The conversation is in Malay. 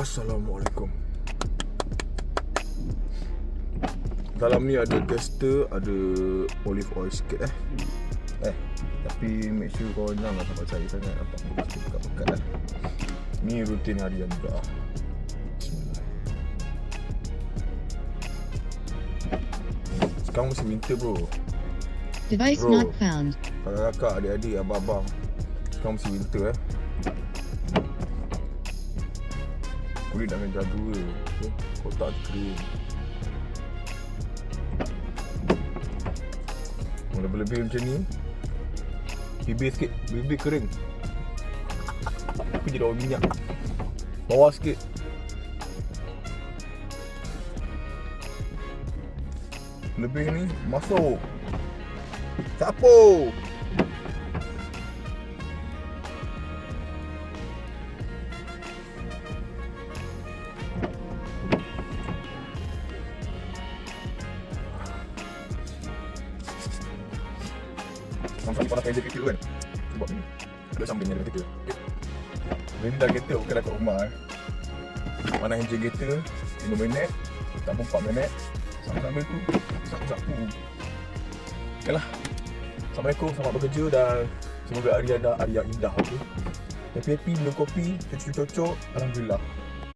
Assalamualaikum. Dalam ni ada tester, ada olive oil sikit tapi make sure kau jangan sampai cair sangat. Nampak sikit pekat-pekat lah. Ni rutin harian juga. Bismillah. Sekarang musim winter bro. Device Bro. not found. Kakak-kakak, adik-adik, abang-abang, sekarang musim winter kulit dah kena jaga okay? Kotak kering. Lebih-lebih macam ni, bibir sikit, bibir kering, tapi jadi bawah minyak. Bawah sikit. Lebih ni masuk sapu. Sampai panas kereta kereta kan. Buat ni. Ada sampingnya dengan kereta. Rendah kereta bukan kat rumah Mana enjin kereta 5 minit, tak pun 4 minit. Sambil tu sapu-sapu. Okeylah. Assalamualaikum, selamat bekerja dan semoga hari anda hari yang indah. Okay? Happy-happy, minum kopi, cucuk-cucuk. Alhamdulillah.